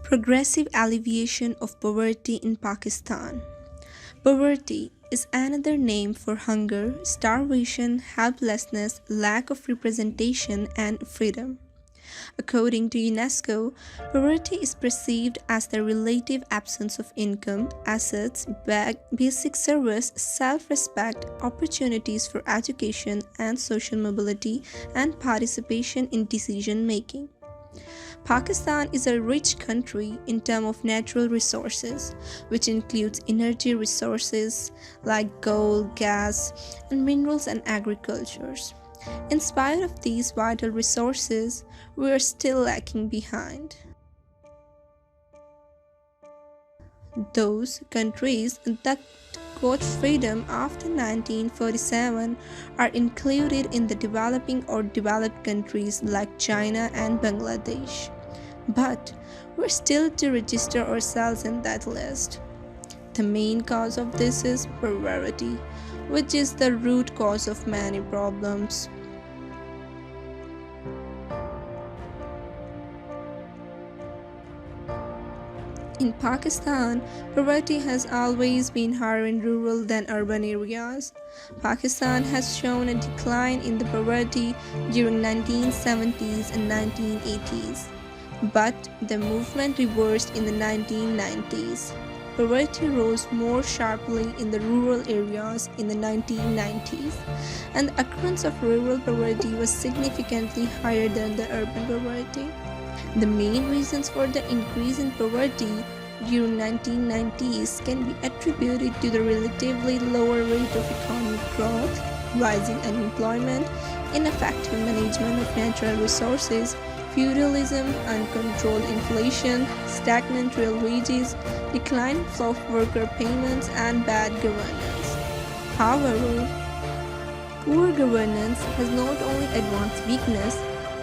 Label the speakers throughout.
Speaker 1: Progressive alleviation of poverty in Pakistan. Poverty is another name for hunger, starvation, helplessness, lack of representation, and freedom. According to UNESCO, poverty is perceived as the relative absence of income, assets, basic service, self respect, opportunities for education and social mobility, and participation in decision making. Pakistan is a rich country in terms of natural resources, which includes energy resources like gold, gas, and minerals and agriculture. In spite of these vital resources, we are still lacking behind. Those countries that got freedom after 1947 are included in the developing or developed countries like China and Bangladesh. But we're still to register ourselves in that list. The main cause of this is poverty, which is the root cause of many problems. In Pakistan, poverty has always been higher in rural than urban areas. Pakistan has shown a decline in the poverty during 1970s and 1980s, but the movement reversed in the 1990s. Poverty rose more sharply in the rural areas in the 1990s, and the occurrence of rural poverty was significantly higher than the urban poverty. The main reasons for the increase in poverty during 1990s can be attributed to the relatively lower rate of economic growth, rising unemployment, ineffective management of natural resources, feudalism, uncontrolled inflation, stagnant real wages, declining flow of worker payments, and bad governance. However, poor governance has not only advanced weakness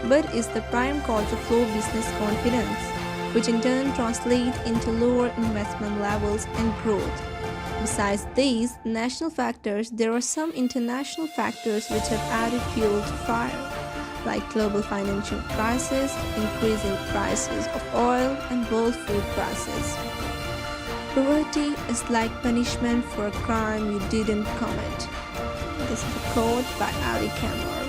Speaker 1: but is the prime cause of low business confidence, which in turn translates into lower investment levels and growth. Besides these national factors, there are some international factors which have added fuel to fire, like global financial crisis, increasing prices of oil, and world food prices. Poverty is like punishment for a crime you didn't commit. This is a quote by Ali Kamler.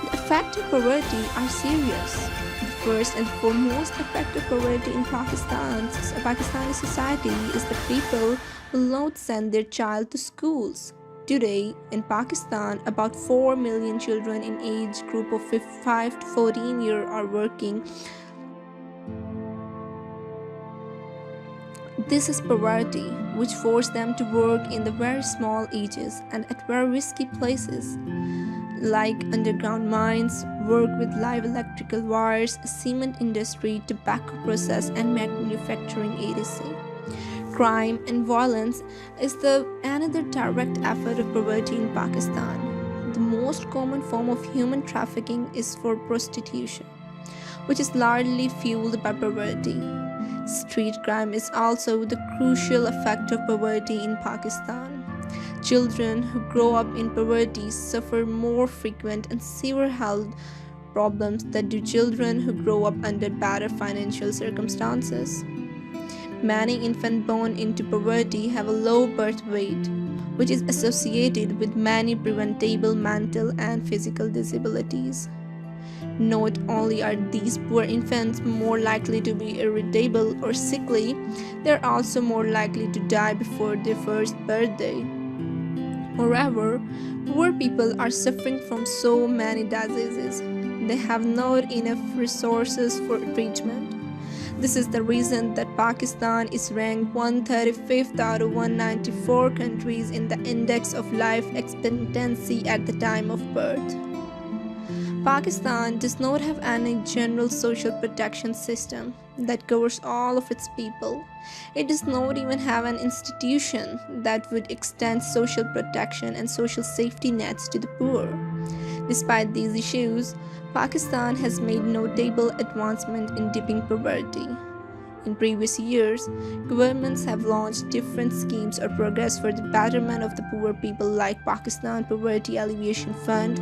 Speaker 1: The effects of poverty are serious. The first and foremost effect of poverty in Pakistani society is the people will not send their child to schools. Today, in Pakistan, about 4 million children in age group of 5 to 14 years are working. This is poverty, which forces them to work in the very small ages and at very risky places, like underground mines, work with live electrical wires, cement industry, tobacco process, and manufacturing etc. Crime and violence is the another direct effect of poverty in Pakistan. The most common form of human trafficking is for prostitution, which is largely fueled by poverty. Street crime is also the crucial effect of poverty in Pakistan. Children who grow up in poverty suffer more frequent and severe health problems than do children who grow up under better financial circumstances. Many infants born into poverty have a low birth weight, which is associated with many preventable mental and physical disabilities. Not only are these poor infants more likely to be irritable or sickly, they are also more likely to die before their first birthday. Moreover, poor people are suffering from so many diseases. They have not enough resources for treatment. This is the reason that Pakistan is ranked 135th out of 194 countries in the Index of Life Expectancy at the time of birth. Pakistan does not have any general social protection system that covers all of its people. It does not even have an institution that would extend social protection and social safety nets to the poor. Despite these issues, Pakistan has made notable advancement in dipping poverty. In previous years, governments have launched different schemes or programs for the betterment of the poor people, like Pakistan Poverty Alleviation Fund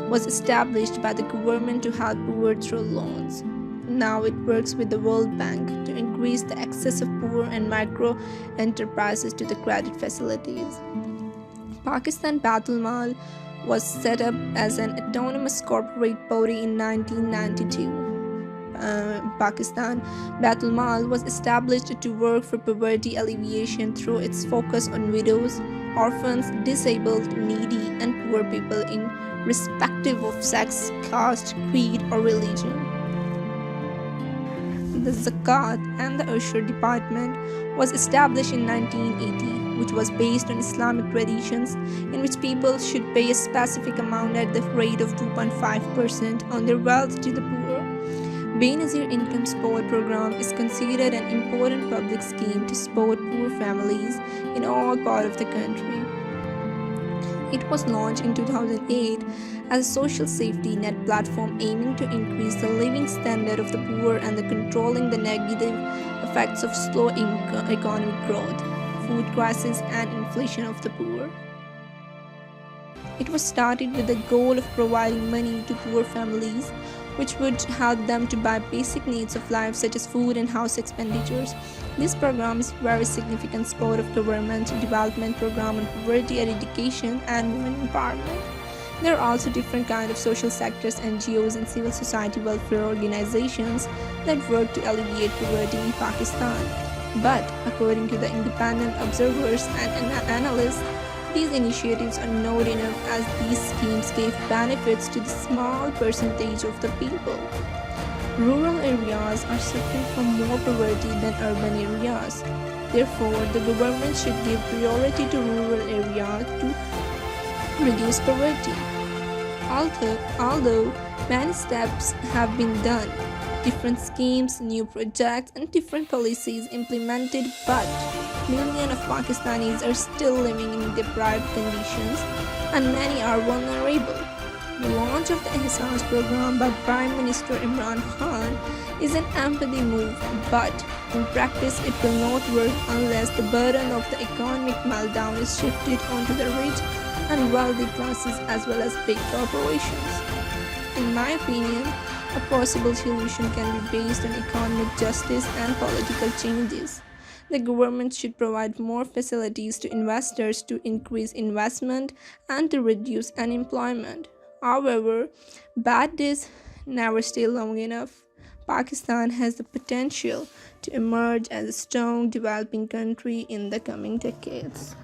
Speaker 1: was established by the government to help poor through loans. Now it works with the World Bank to increase the access of poor and micro enterprises to the credit facilities. Pakistan Batul Mal was set up as an autonomous corporate body in 1992. Pakistan Batul Mal was established to work for poverty alleviation through its focus on widows, orphans, disabled, needy, and poor people in respective of sex, caste, creed, or religion. The Zakat and the Usher Department was established in 1980, which was based on Islamic traditions in which people should pay a specific amount at the rate of 2.5% on their wealth to the poor. Benazir Income Support Program is considered an important public scheme to support poor families in all parts of the country. It was launched in 2008 as a social safety net platform aiming to increase the living standard of the poor and the controlling the negative effects of slow economic growth, food crisis, and inflation of the poor. It was started with the goal of providing money to poor families, which would help them to buy basic needs of life such as food and house expenditures. This program is very significant support of government development program on poverty eradication and women empowerment. There are also different kinds of social sectors, NGOs, and civil society welfare organizations that work to alleviate poverty in Pakistan. But according to the independent observers and analysts, these initiatives are not enough as these schemes gave benefits to the small percentage of the people. Rural areas are suffering from more poverty than urban areas. Therefore, the government should give priority to rural areas to reduce poverty. Although many steps have been done, different schemes, new projects, and different policies implemented, but millions of Pakistanis are still living in deprived conditions and many are vulnerable. The launch of the Ehsaas program by Prime Minister Imran Khan is an empathy move, but in practice it will not work unless the burden of the economic meltdown is shifted onto the rich and wealthy classes as well as big corporations. In my opinion, a possible solution can be based on economic justice and political changes. The government should provide more facilities to investors to increase investment and to reduce unemployment. However, bad days never stay long enough. Pakistan has the potential to emerge as a strong developing country in the coming decades.